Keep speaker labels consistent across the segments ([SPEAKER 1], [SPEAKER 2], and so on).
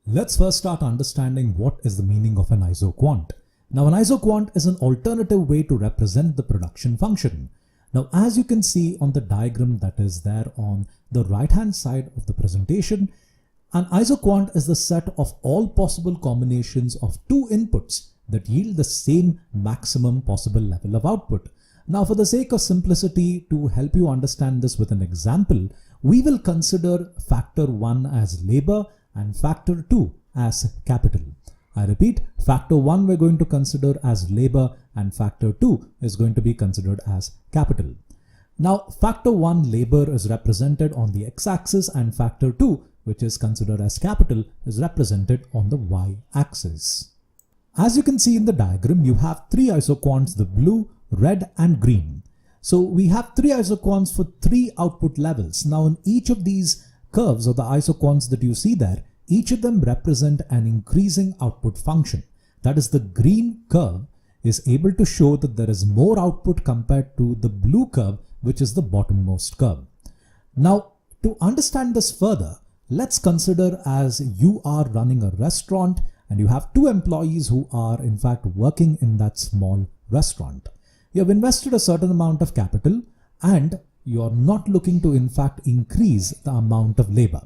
[SPEAKER 1] Let's first start understanding what is the meaning of an isoquant. Now, an isoquant is an alternative way to represent the production function. Now, as you can see on the diagram that is there on the right-hand side of the presentation, an isoquant is the set of all possible combinations of two inputs that yield the same maximum possible level of output. Now, for the sake of simplicity, to help you understand this with an example, we will consider factor 1 as labor and factor 2 as capital. I repeat, factor 1 we're going to consider as labor and factor 2 is going to be considered as capital. Now, factor 1 labor is represented on the x-axis and factor 2, which is considered as capital, is represented on the y-axis. As you can see in the diagram, you have three isoquants, the blue, red and green. So we have three isoquants for three output levels. Now in each of these curves or the isoquants that you see there, each of them represent an increasing output function. That is, the green curve is able to show that there is more output compared to the blue curve, which is the bottommost curve. Now, to understand this further, let's consider as you are running a restaurant and you have two employees who are in fact working in that small restaurant. You have invested a certain amount of capital and you are not looking to in fact increase the amount of labor.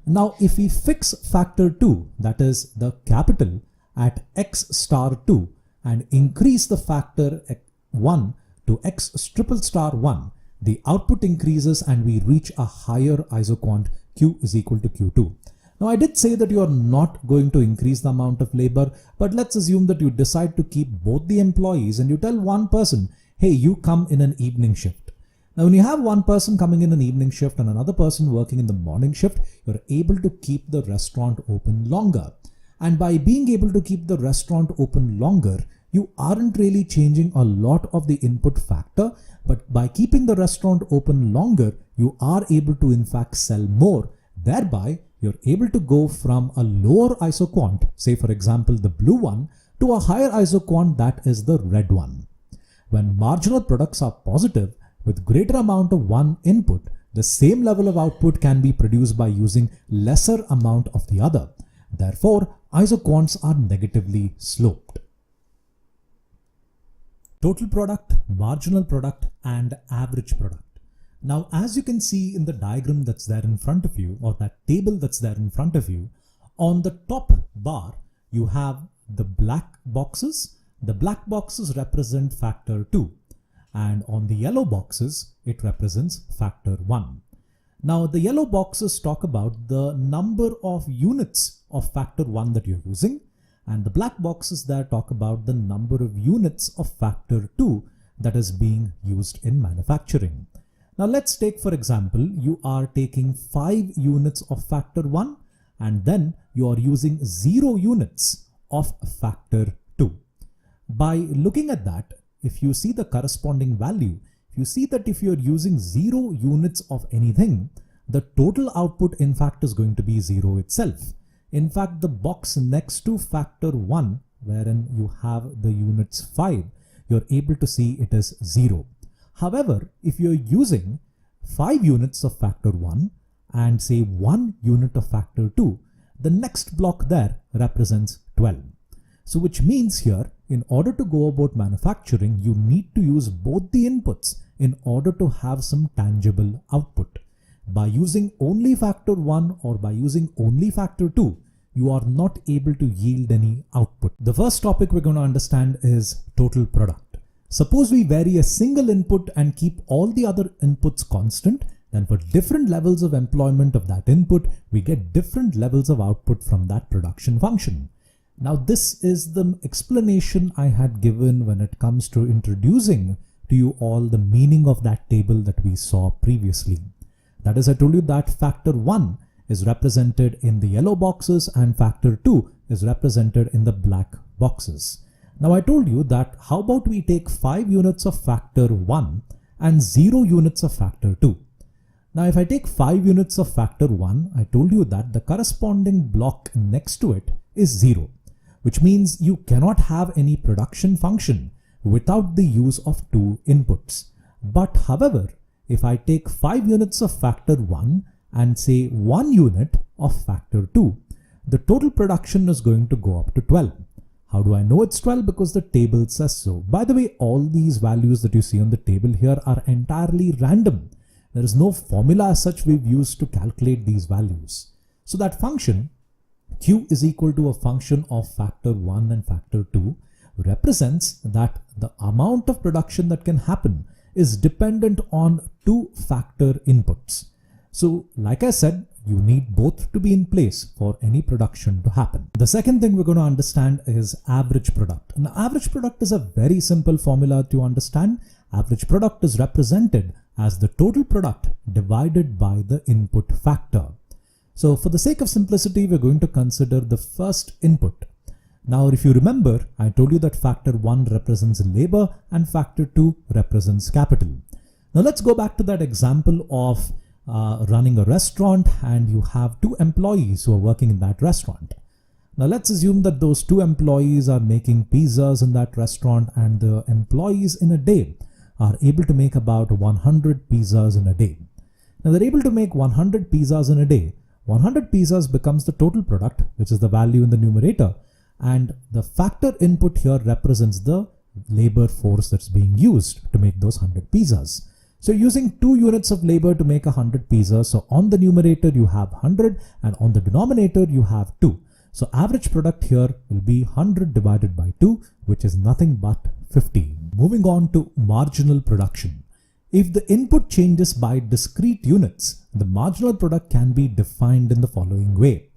[SPEAKER 1] Now, if we fix factor 2, that is the capital, at x star 2 and increase the factor 1 to x triple star 1, the output increases and we reach a higher isoquant Q is equal to Q2. Now, I did say that you are not going to increase the amount of labor, but let's assume that you decide to keep both the employees and you tell one person, hey, you come in an evening shift. Now, when you have one person coming in an evening shift and another person working in the morning shift, you're able to keep the restaurant open longer. And by being able to keep the restaurant open longer, you aren't really changing a lot of the input factor, but by keeping the restaurant open longer, you are able to in fact sell more. Thereby, you're able to go from a lower isoquant, say for example the blue one, to a higher isoquant, that is the red one. When marginal products are positive, with greater amount of one input, the same level of output can be produced by using lesser amount of the other. Therefore, isoquants are negatively sloped. Total product, marginal product and average product. Now, as you can see in the diagram that's there in front of you, or that table that's there in front of you, on the top bar, you have the black boxes. The black boxes represent factor 2. And on the yellow boxes, it represents factor 1. Now, the yellow boxes talk about the number of units of factor 1 that you're using, and the black boxes there talk about the number of units of factor 2 that is being used in manufacturing. Now, let's take, for example, you are taking 5 units of factor 1 and then you are using 0 units of factor 2. By looking at that, if you see the corresponding value, you see that if you're using 0 units of anything, the total output in fact is going to be 0 itself. In fact, the box next to factor 1, wherein you have the units 5, you're able to see it is 0. However, if you're using 5 units of factor 1 and say 1 unit of factor 2, the next block there represents 12. So which means here, in order to go about manufacturing, you need to use both the inputs in order to have some tangible output. By using only factor 1 or by using only factor 2, you are not able to yield any output. The first topic we're going to understand is total product. Suppose we vary a single input and keep all the other inputs constant, then for different levels of employment of that input, we get different levels of output from that production function. Now, this is the explanation I had given when it comes to introducing to you all the meaning of that table that we saw previously. That is, I told you that factor 1 is represented in the yellow boxes and factor 2 is represented in the black boxes. Now, I told you that how about we take 5 units of factor 1 and 0 units of factor 2. Now, if I take 5 units of factor 1, I told you that the corresponding block next to it is 0. Which means you cannot have any production function without the use of 2 inputs. But however, if I take 5 units of factor 1 and say 1 unit of factor 2, the total production is going to go up to 12. How do I know it's 12? Because the table says so. By the way, all these values that you see on the table here are entirely random. There is no formula as such we've used to calculate these values. So that function Q is equal to a function of factor 1 and factor 2 represents that the amount of production that can happen is dependent on two factor inputs. So like I said, you need both to be in place for any production to happen. The second thing we're going to understand is average product. Now, average product is a very simple formula to understand. Average product is represented as the total product divided by the input factor. So for the sake of simplicity, we're going to consider the first input. Now, if you remember, I told you that factor 1 represents labor and factor 2 represents capital. Now let's go back to that example of running a restaurant, and you have 2 employees who are working in that restaurant. Now let's assume that those 2 employees are making pizzas in that restaurant, and the employees in a day are able to make about 100 pizzas in a day. Now they're able to make 100 pizzas in a day. 100 pizzas becomes the total product, which is the value in the numerator, and the factor input here represents the labor force that's being used to make those 100 pizzas. So using 2 units of labor to make 100 pizzas. So on the numerator you have 100 and on the denominator you have 2. So average product here will be 100 divided by 2, which is nothing but 50. Moving on to marginal production. If the input changes by discrete units, the marginal product can be defined in the following way.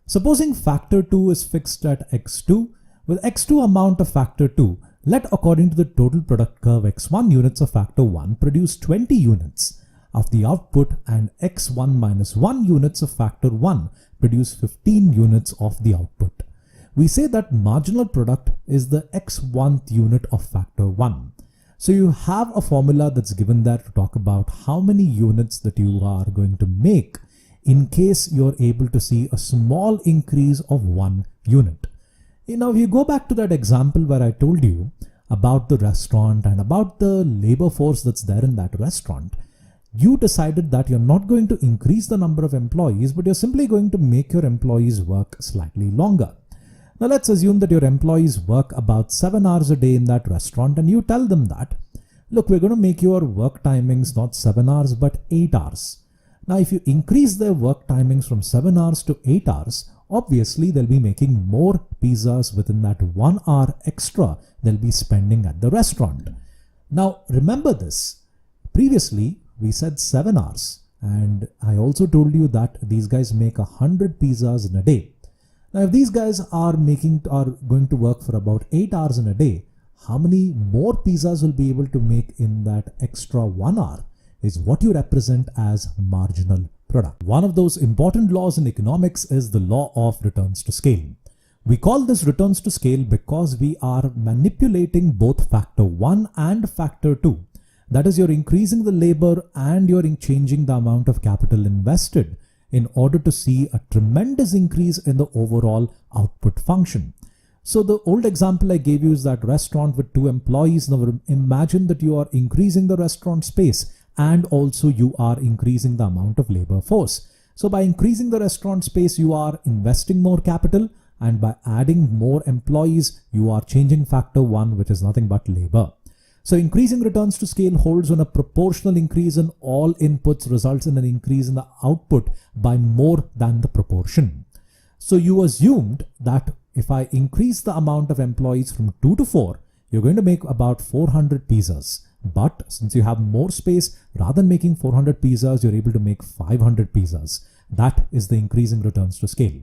[SPEAKER 1] Supposing factor 2 is fixed at x2, with x2 amount of factor 2, let according to the total product curve x1 units of factor 1 produce 20 units of the output, and x1 minus 1 units of factor 1 produce 15 units of the output. We say that marginal product is the x1th unit of factor 1. So you have a formula that's given there to talk about how many units that you are going to make in case you're able to see a small increase of 1 unit. Now, if you go back to that example where I told you about the restaurant and about the labor force that's there in that restaurant, you decided that you're not going to increase the number of employees, but you're simply going to make your employees work slightly longer. Now, let's assume that your employees work about 7 hours a day in that restaurant, and you tell them that, look, we're going to make your work timings not 7 hours, but 8 hours. Now, if you increase their work timings from 7 hours to 8 hours, obviously they'll be making more pizzas within that 1 hour extra they'll be spending at the restaurant. Now, remember this. Previously, we said 7 hours, and I also told you that these guys make 100 pizzas in a day. Now, if these guys are going to work for about 8 hours in a day, how many more pizzas will be able to make in that extra 1 hour is what you represent as marginal product. One of those important laws in economics is the law of returns to scale. We call this returns to scale because we are manipulating both factor 1 and factor 2. That is, you're increasing the labor and you're changing the amount of capital invested in order to see a tremendous increase in the overall output function. So the old example I gave you is that restaurant with 2 employees. Now imagine that you are increasing the restaurant space and also you are increasing the amount of labor force. So by increasing the restaurant space, you are investing more capital, and by adding more employees, you are changing factor 1, which is nothing but labor. So increasing returns to scale holds when a proportional increase in all inputs results in an increase in the output by more than the proportion. So you assumed that if I increase the amount of employees from 2 to 4, you're going to make about 400 pizzas. But since you have more space, rather than making 400 pizzas, you're able to make 500 pizzas. That is the increasing returns to scale.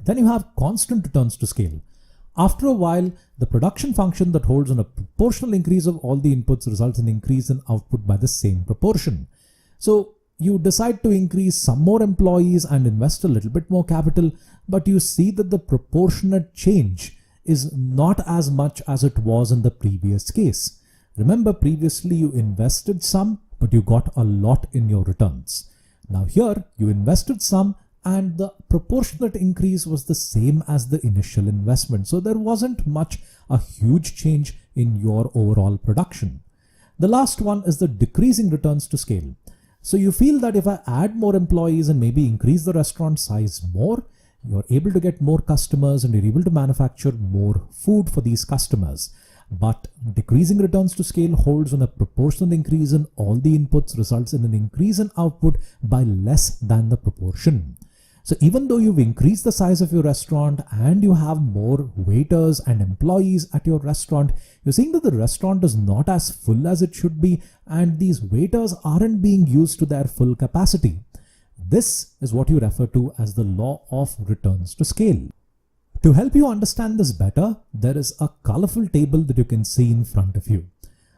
[SPEAKER 1] Then you have constant returns to scale. After a while, the production function that holds on a proportional increase of all the inputs results in increase in output by the same proportion. So you decide to increase some more employees and invest a little bit more capital, but you see that the proportionate change is not as much as it was in the previous case. Remember, previously you invested some, but you got a lot in your returns. Now here, you invested some and the proportionate increase was the same as the initial investment. So there wasn't a huge change in your overall production. The last one is the decreasing returns to scale. So you feel that if I add more employees and maybe increase the restaurant size more, You're able to get more customers and you're able to manufacture more food for these customers. But decreasing returns to scale holds when a proportional increase in all the inputs results in an increase in output by less than the proportion. So even though you've increased the size of your restaurant and you have more waiters and employees at your restaurant, you're seeing that the restaurant is not as full as it should be and these waiters aren't being used to their full capacity. This is what you refer to as the law of returns to scale. To help you understand this better, there is a colorful table that you can see in front of you.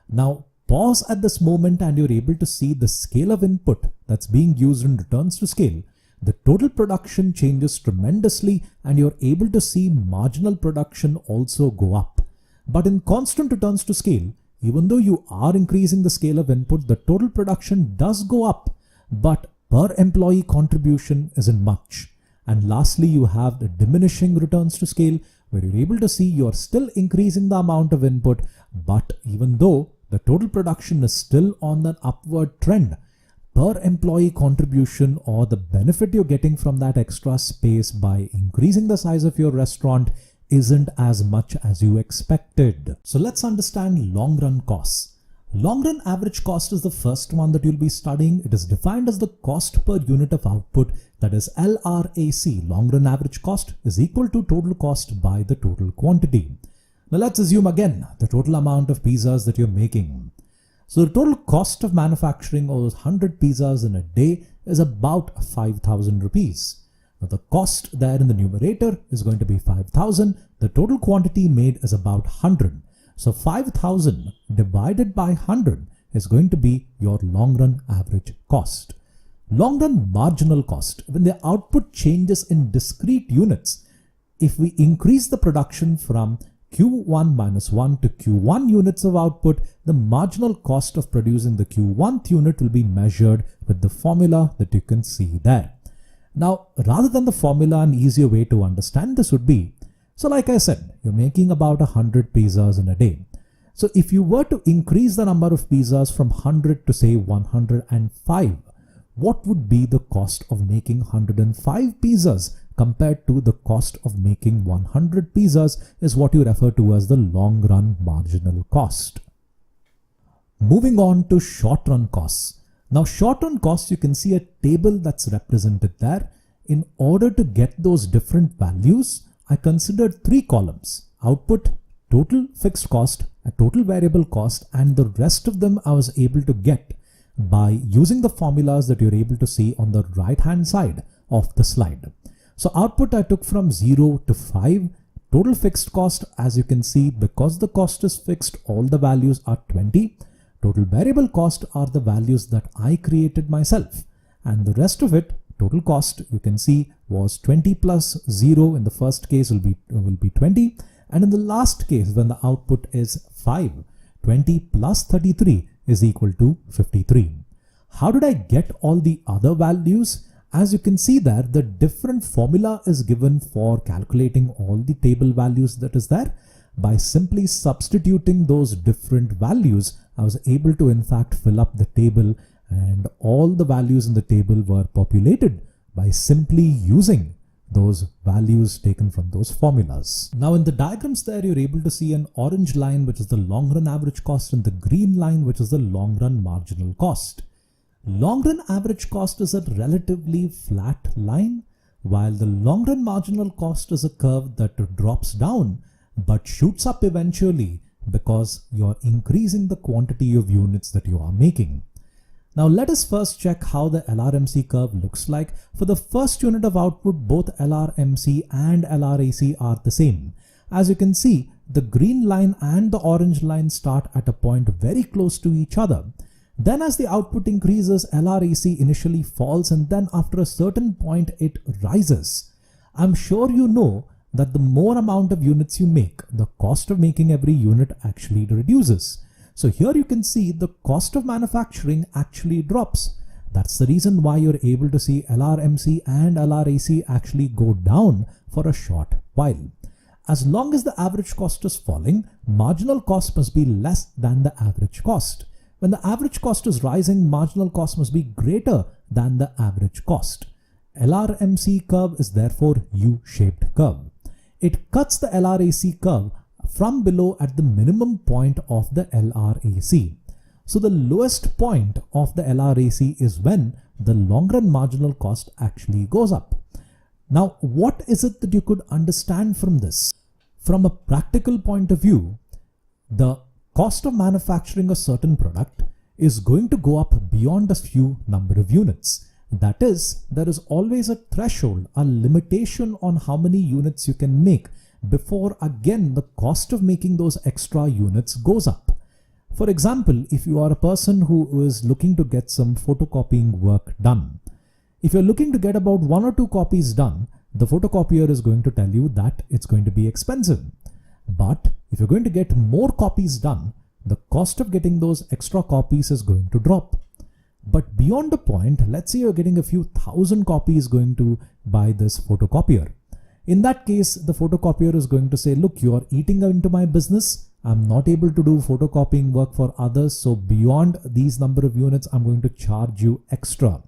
[SPEAKER 1] Now pause at this moment and you're able to see the scale of input that's being used in returns to scale. The total production changes tremendously and you're able to see marginal production also go up. But in constant returns to scale, even though you are increasing the scale of input, the total production does go up, but per employee contribution isn't much. And lastly, you have the diminishing returns to scale where you're able to see you're still increasing the amount of input, but even though the total production is still on an upward trend, per employee contribution or the benefit you're getting from that extra space by increasing the size of your restaurant isn't as much as you expected. So let's understand long run costs. Long run average cost is the first one that you'll be studying. It is defined as the cost per unit of output, that is LRAC. Long run average cost is equal to total cost by the total quantity. Now let's assume again the total amount of pizzas that you're making. So the total cost of manufacturing all those 100 pizzas in a day is about 5,000 rupees. Now the cost there in the numerator is going to be 5,000. The total quantity made is about 100. So 5,000 divided by 100 is going to be your long run average cost. Long run marginal cost, when the output changes in discrete units, if we increase the production from Q1 minus 1 to Q1 units of output, the marginal cost of producing the Q1th unit will be measured with the formula that you can see there. Now, rather than the formula, an easier way to understand this would be, so like I said, you're making about 100 pizzas in a day. So if you were to increase the number of pizzas from 100 to say 105, what would be the cost of making 105 pizzas compared to the cost of making 100 pizzas is what you refer to as the long run marginal cost. Moving on to short run costs. Now short run costs, you can see a table that's represented there. In order to get those different values, I considered three columns: output, total fixed cost, a total variable cost, and the rest of them I was able to get by using the formulas that you're able to see on the right hand side of the slide. So output I took from 0 to 5. Total fixed cost, as you can see, because the cost is fixed, all the values are 20. Total variable cost are the values that I created myself. And the rest of it, total cost, you can see was 20 plus 0 in the first case will be 20. And in the last case, when the output is 5, 20 plus 33 is equal to 53. How did I get all the other values? As you can see there, the different formula is given for calculating all the table values that is there. By simply substituting those different values, I was able to in fact fill up the table, and all the values in the table were populated by simply using those values taken from those formulas. Now in the diagrams there, you're able to see an orange line, which is the long run average cost, and the green line, which is the long run marginal cost. Long run average cost is a relatively flat line, while the long run marginal cost is a curve that drops down but shoots up eventually because you're increasing the quantity of units that you are making. Now let us first check how the LRMC curve looks like. For the first unit of output, both LRMC and LRAC are the same. As you can see, the green line and the orange line start at a point very close to each other. Then as the output increases, LRAC initially falls, and then after a certain point it rises. I'm sure you know that the more amount of units you make, the cost of making every unit actually reduces. So here you can see the cost of manufacturing actually drops. That's the reason why you're able to see LRMC and LRAC actually go down for a short while. As long as the average cost is falling, marginal cost must be less than the average cost. When the average cost is rising, marginal cost must be greater than the average cost. LRMC curve is therefore U-shaped curve. It cuts the LRAC curve from below at the minimum point of the LRAC. So the lowest point of the LRAC is when the long run marginal cost actually goes up. Now, what is it that you could understand from this? From a practical point of view, the cost of manufacturing a certain product is going to go up beyond a few number of units. That is, there is always a threshold, a limitation on how many units you can make before again the cost of making those extra units goes up. For example, if you are a person who is looking to get some photocopying work done, if you're looking to get about 1 or 2 copies done, the photocopier is going to tell you that it's going to be expensive. But if you're going to get more copies done, the cost of getting those extra copies is going to drop. But beyond the point, let's say you're getting a few thousand copies going to buy this photocopier. In that case, the photocopier is going to say, look, you are eating into my business. I'm not able to do photocopying work for others. So beyond these number of units, I'm going to charge you extra.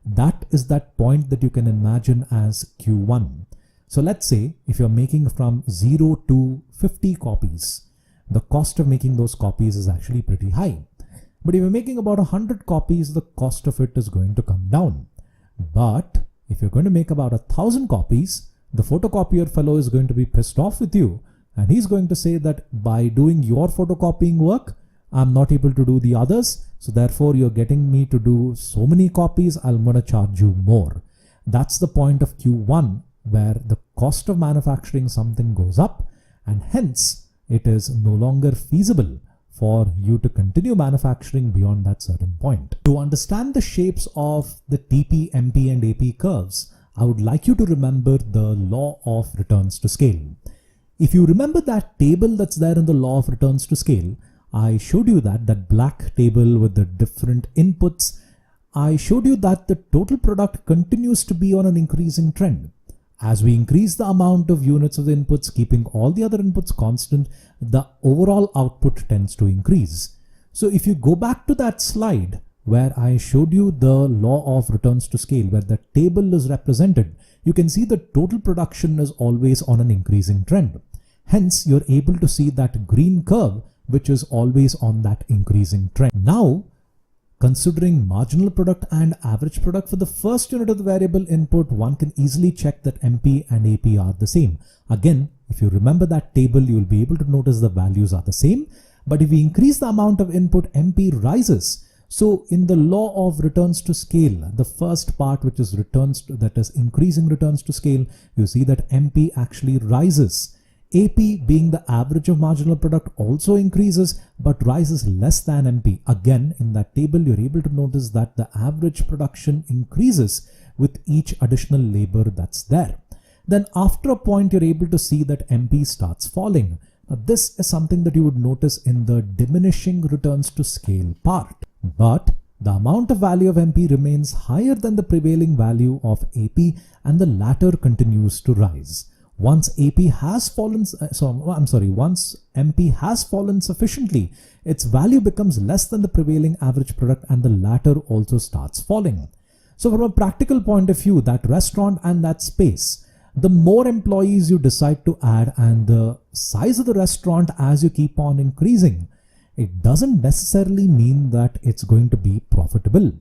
[SPEAKER 1] That is that point that you can imagine as Q1. So let's say if you're making from 0 to 50 copies, the cost of making those copies is actually pretty high. But if you're making about 100 copies, the cost of it is going to come down. But if you're going to make about 1,000 copies, the photocopier fellow is going to be pissed off with you. And he's going to say that by doing your photocopying work, I'm not able to do the others. So therefore, you're getting me to do so many copies, I'm going to charge you more. That's the point of Q1, where the cost of manufacturing something goes up, and hence it is no longer feasible for you to continue manufacturing beyond that certain point. To understand the shapes of the TP, MP, and AP curves, I would like you to remember the law of returns to scale. If you remember that table that's there in the law of returns to scale, I showed you that black table with the different inputs. I showed you that the total product continues to be on an increasing trend. As we increase the amount of units of the inputs, keeping all the other inputs constant, the overall output tends to increase. So if you go back to that slide where I showed you the law of returns to scale, where the table is represented, you can see the total production is always on an increasing trend. Hence, you're able to see that green curve, which is always on that increasing trend. Now, considering marginal product and average product for the first unit of the variable input, one can easily check that MP and AP are the same. Again, if you remember that table, you'll be able to notice the values are the same. But if we increase the amount of input, MP rises. So in the law of returns to scale, the first part, which is that is increasing returns to scale, you see that MP actually rises. AP, being the average of marginal product, also increases but rises less than MP. Again, in that table, you're able to notice that the average production increases with each additional labor that's there. Then after a point, you're able to see that MP starts falling. Now, this is something that you would notice in the diminishing returns to scale part. But the amount of value of MP remains higher than the prevailing value of AP, and the latter continues to rise. Once MP has fallen sufficiently, its value becomes less than the prevailing average product, and the latter also starts falling. So from a practical point of view, that restaurant and that space, the more employees you decide to add and the size of the restaurant as you keep on increasing, it doesn't necessarily mean that it's going to be profitable.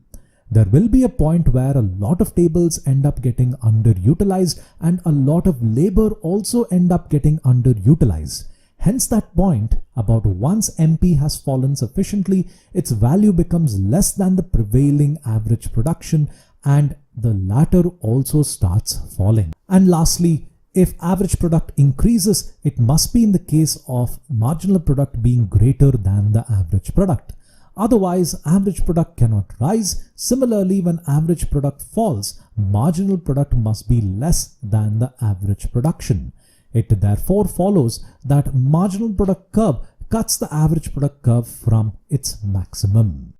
[SPEAKER 1] There will be a point where a lot of tables end up getting underutilized and a lot of labor also end up getting underutilized. Hence that point about once MP has fallen sufficiently, its value becomes less than the prevailing average production, and the latter also starts falling. And lastly, if average product increases, it must be in the case of marginal product being greater than the average product. Otherwise, average product cannot rise. Similarly, when average product falls, marginal product must be less than the average production. It therefore follows that marginal product curve cuts the average product curve from its maximum.